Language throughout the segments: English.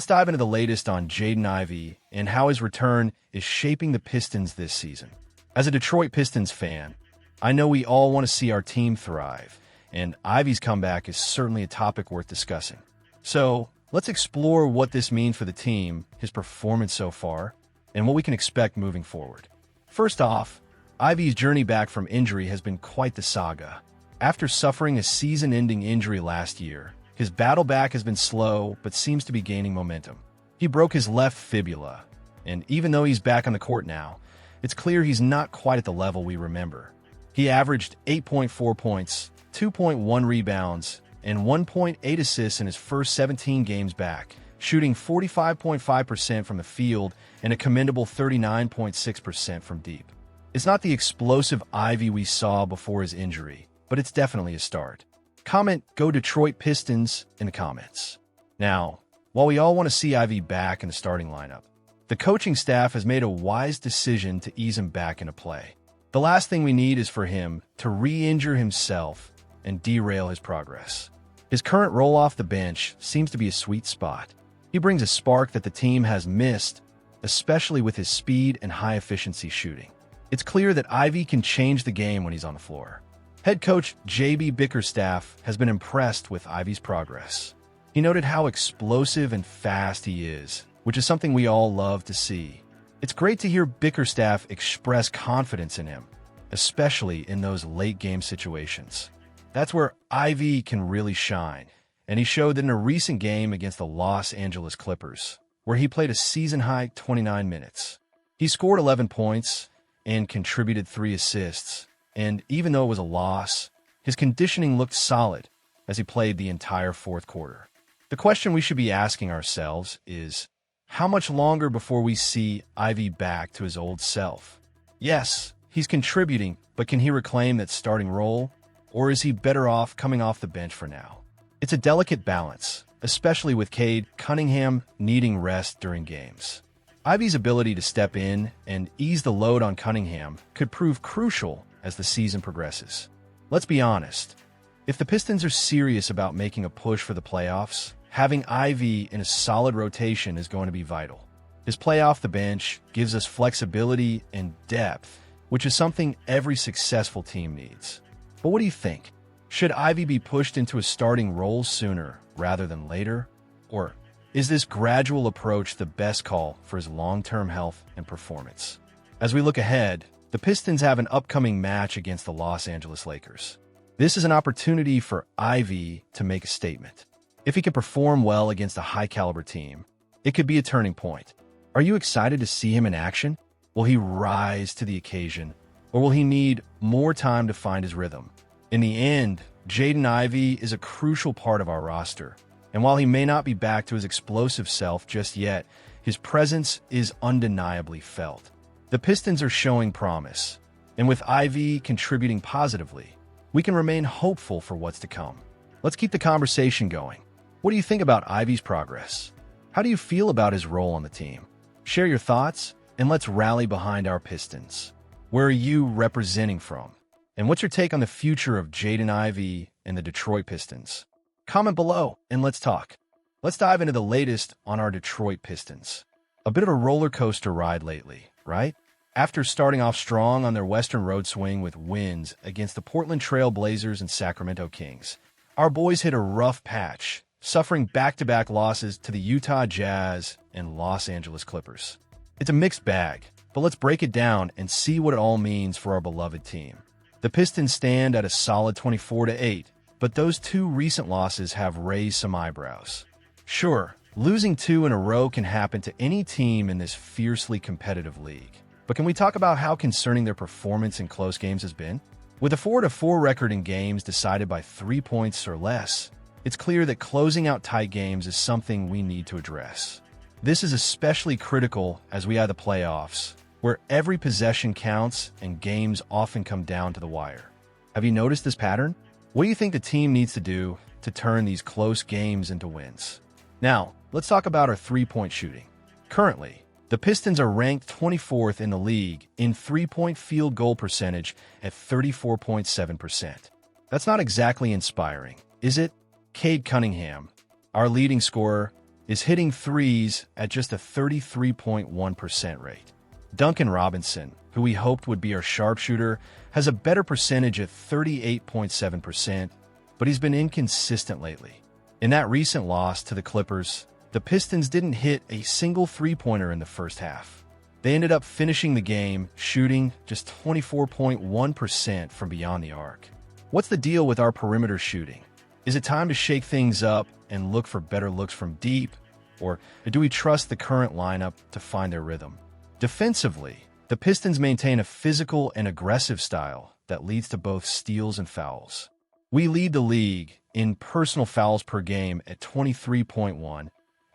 let's dive into the latest on Jaden Ivey and how his return is shaping the Pistons this season. As a Detroit Pistons fan, I know we all want to see our team thrive, and Ivey's comeback is certainly a topic worth discussing. So, let's explore what this means for the team, his performance so far, and what we can expect moving forward. First off, Ivey's journey back from injury has been quite the saga. After suffering a season-ending injury last year, his battle back has been slow but seems to be gaining momentum. He broke his left fibula, and even though he's back on the court now, it's clear he's not quite at the level we remember. He averaged 8.4 points, 2.1 rebounds, and 1.8 assists in his first 17 games back, shooting 45.5% from the field and a commendable 39.6% from deep. It's not the explosive Ivey we saw before his injury, but it's definitely a start. Comment "Go Detroit Pistons" in the comments. Now, while we all want to see Ivey back in the starting lineup, the coaching staff has made a wise decision to ease him back into play. The last thing we need is for him to re-injure himself and derail his progress. His current role off the bench seems to be a sweet spot. He brings a spark that the team has missed, especially with his speed and high-efficiency shooting. It's clear that Ivey can change the game when he's on the floor. Head coach J.B. Bickerstaff has been impressed with Ivey's progress. He noted how explosive and fast he is, which is something we all love to see. It's great to hear Bickerstaff express confidence in him, especially in those late-game situations. That's where Ivey can really shine, and he showed that in a recent game against the Los Angeles Clippers, where he played a season-high 29 minutes. He scored 11 points and contributed 3 assists, and even though it was a loss, his conditioning looked solid as he played the entire fourth quarter. The question we should be asking ourselves is, how much longer before we see Ivey back to his old self? Yes, he's contributing, but can he reclaim that starting role? Or is he better off coming off the bench for now? It's a delicate balance, especially with Cade Cunningham needing rest during games. Ivey's ability to step in and ease the load on Cunningham could prove crucial as the season progresses. Let's be honest. If the Pistons are serious about making a push for the playoffs, having Ivey in a solid rotation is going to be vital. His play off the bench gives us flexibility and depth, which is something every successful team needs. But what do you think? Should Ivey be pushed into a starting role sooner rather than later? Or is this gradual approach the best call for his long-term health and performance? As we look ahead, the Pistons have an upcoming match against the Los Angeles Lakers. This is an opportunity for Ivey to make a statement. If he can perform well against a high-caliber team, it could be a turning point. Are you excited to see him in action? Will he rise to the occasion, or will he need more time to find his rhythm? In the end, Jaden Ivey is a crucial part of our roster, and while he may not be back to his explosive self just yet, his presence is undeniably felt. The Pistons are showing promise, and with Ivey contributing positively, we can remain hopeful for what's to come. Let's keep the conversation going. What do you think about Ivey's progress? How do you feel about his role on the team? Share your thoughts, and let's rally behind our Pistons. Where are you representing from? And what's your take on the future of Jaden Ivey and the Detroit Pistons? Comment below, and let's talk. Let's dive into the latest on our Detroit Pistons. A bit of a roller coaster ride lately, right? After starting off strong on their Western road swing with wins against the Portland Trail Blazers and Sacramento Kings, our boys hit a rough patch, suffering back-to-back losses to the Utah Jazz and Los Angeles Clippers. It's a mixed bag, but let's break it down and see what it all means for our beloved team. The Pistons stand at a solid 24-8, but those 2 recent losses have raised some eyebrows. Sure, losing 2 in a row can happen to any team in this fiercely competitive league. But can we talk about how concerning their performance in close games has been? With a 4-4 record in games decided by 3 points or less, it's clear that closing out tight games is something we need to address. This is especially critical as we eye the playoffs, where every possession counts and games often come down to the wire. Have you noticed this pattern? What do you think the team needs to do to turn these close games into wins? Now, let's talk about our three-point shooting. Currently, the Pistons are ranked 24th in the league in three-point field goal percentage at 34.7%. That's not exactly inspiring, is it? Cade Cunningham, our leading scorer, is hitting threes at just a 33.1% rate. Duncan Robinson, who we hoped would be our sharpshooter, has a better percentage at 38.7%, but he's been inconsistent lately. In that recent loss to the Clippers, the Pistons didn't hit a single three-pointer in the first half. They ended up finishing the game shooting just 24.1% from beyond the arc. What's the deal with our perimeter shooting? Is it time to shake things up and look for better looks from deep? Or do we trust the current lineup to find their rhythm? Defensively, the Pistons maintain a physical and aggressive style that leads to both steals and fouls. We lead the league in personal fouls per game at 23.1,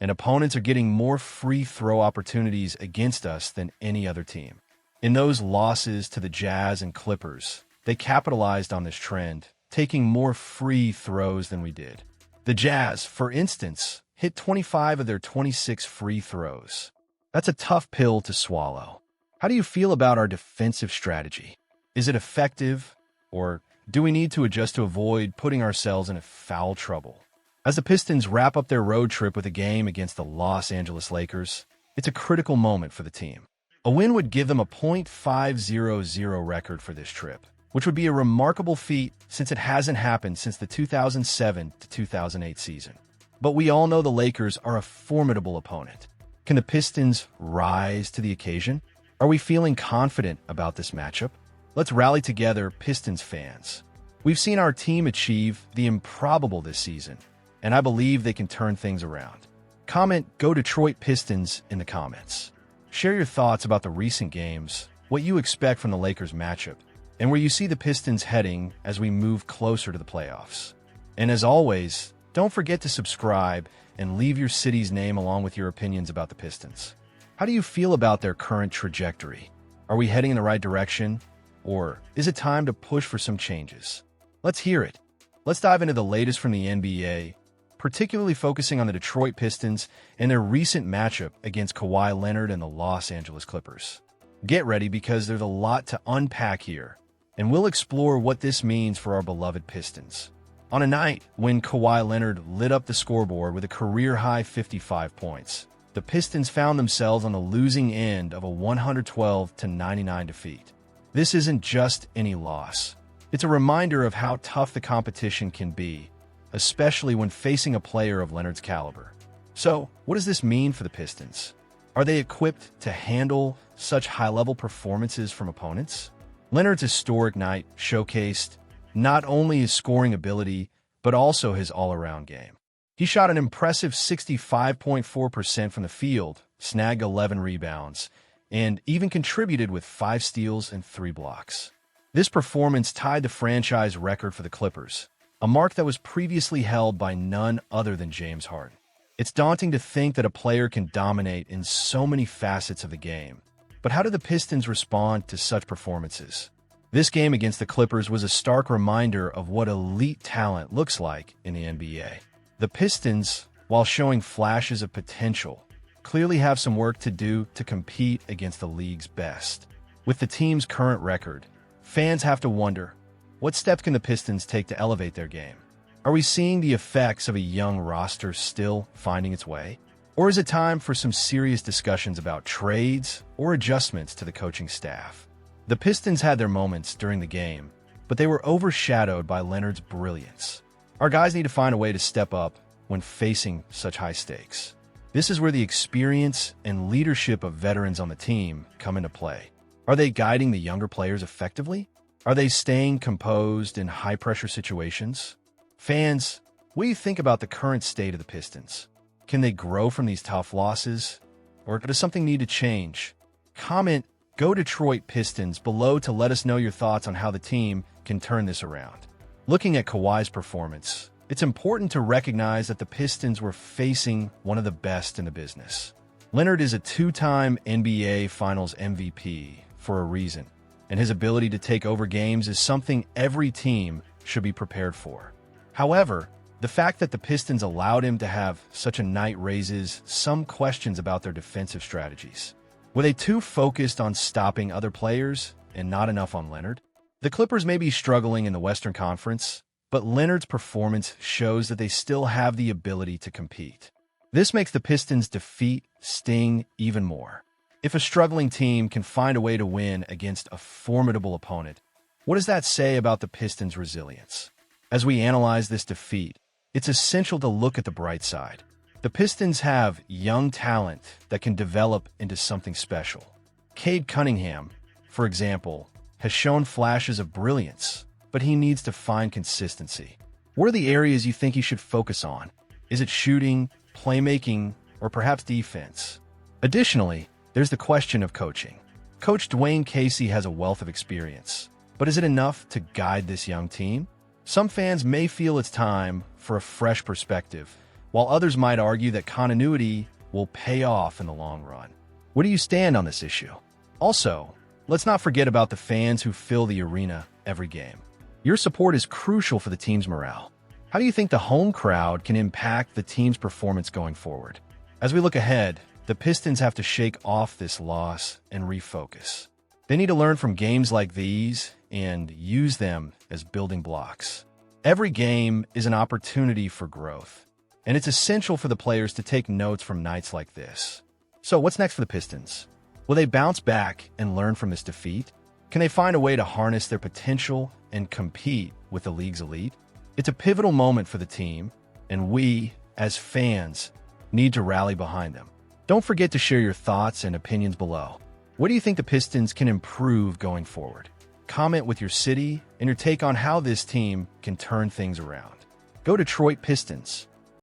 and opponents are getting more free throw opportunities against us than any other team. In those losses to the Jazz and Clippers, they capitalized on this trend, taking more free throws than we did. The Jazz, for instance, hit 25 of their 26 free throws. That's a tough pill to swallow. How do you feel about our defensive strategy? Is it effective, or do we need to adjust to avoid putting ourselves in foul trouble? As the Pistons wrap up their road trip with a game against the Los Angeles Lakers, it's a critical moment for the team. A win would give them a .500 record for this trip, which would be a remarkable feat since it hasn't happened since the 2007 to 2008 season. But we all know the Lakers are a formidable opponent. Can the Pistons rise to the occasion? Are we feeling confident about this matchup? Let's rally together, Pistons fans. We've seen our team achieve the improbable this season, and I believe they can turn things around. Comment "Go Detroit Pistons" in the comments. Share your thoughts about the recent games, what you expect from the Lakers matchup, and where you see the Pistons heading as we move closer to the playoffs. And as always, don't forget to subscribe and leave your city's name along with your opinions about the Pistons. How do you feel about their current trajectory? Are we heading in the right direction? Or is it time to push for some changes? Let's hear it. Let's dive into the latest from the NBA, particularly focusing on the Detroit Pistons and their recent matchup against Kawhi Leonard and the Los Angeles Clippers. Get ready because there's a lot to unpack here, and we'll explore what this means for our beloved Pistons. On a night when Kawhi Leonard lit up the scoreboard with a career-high 55 points, the Pistons found themselves on the losing end of a 112-99 defeat. This isn't just any loss. It's a reminder of how tough the competition can be, especially when facing a player of Leonard's caliber. So, what does this mean for the Pistons? Are they equipped to handle such high-level performances from opponents? Leonard's historic night showcased not only his scoring ability, but also his all-around game. He shot an impressive 65.4% from the field, snagged 11 rebounds, and even contributed with 5 steals and 3 blocks. This performance tied the franchise record for the Clippers, a mark that was previously held by none other than James Harden. It's daunting to think that a player can dominate in so many facets of the game. But how did the Pistons respond to such performances? This game against the Clippers was a stark reminder of what elite talent looks like in the NBA. The Pistons, while showing flashes of potential, clearly have some work to do to compete against the league's best. With the team's current record, fans have to wonder, what steps can the Pistons take to elevate their game? Are we seeing the effects of a young roster still finding its way? Or is it time for some serious discussions about trades or adjustments to the coaching staff? The Pistons had their moments during the game, but they were overshadowed by Leonard's brilliance. Our guys need to find a way to step up when facing such high stakes. This is where the experience and leadership of veterans on the team come into play. Are they guiding the younger players effectively? Are they staying composed in high-pressure situations? Fans, what do you think about the current state of the Pistons? Can they grow from these tough losses? Or does something need to change? Comment "Go Detroit Pistons" below to let us know your thoughts on how the team can turn this around. Looking at Kawhi's performance, it's important to recognize that the Pistons were facing one of the best in the business. Leonard is a 2-time NBA Finals MVP for a reason, and his ability to take over games is something every team should be prepared for. However, the fact that the Pistons allowed him to have such a night raises some questions about their defensive strategies. Were they too focused on stopping other players and not enough on Leonard? The Clippers may be struggling in the Western Conference, but Leonard's performance shows that they still have the ability to compete. This makes the Pistons' defeat sting even more. If a struggling team can find a way to win against a formidable opponent, what does that say about the Pistons' resilience? As we analyze this defeat, it's essential to look at the bright side. The Pistons have young talent that can develop into something special. Cade Cunningham, for example, has shown flashes of brilliance, but he needs to find consistency. What are the areas you think he should focus on? Is it shooting, playmaking, or perhaps defense? Additionally, there's the question of coaching. Coach Dwayne Casey has a wealth of experience, but is it enough to guide this young team? Some fans may feel it's time for a fresh perspective, while others might argue that continuity will pay off in the long run. Where do you stand on this issue? Also, let's not forget about the fans who fill the arena every game. Your support is crucial for the team's morale. How do you think the home crowd can impact the team's performance going forward? As we look ahead, the Pistons have to shake off this loss and refocus. They need to learn from games like these and use them as building blocks. Every game is an opportunity for growth, and it's essential for the players to take notes from nights like this. So what's next for the Pistons? Will they bounce back and learn from this defeat? Can they find a way to harness their potential and compete with the league's elite? It's a pivotal moment for the team, and we, as fans, need to rally behind them. Don't forget to share your thoughts and opinions below. What do you think the Pistons can improve going forward? Comment with your city and your take on how this team can turn things around. Go Detroit Pistons!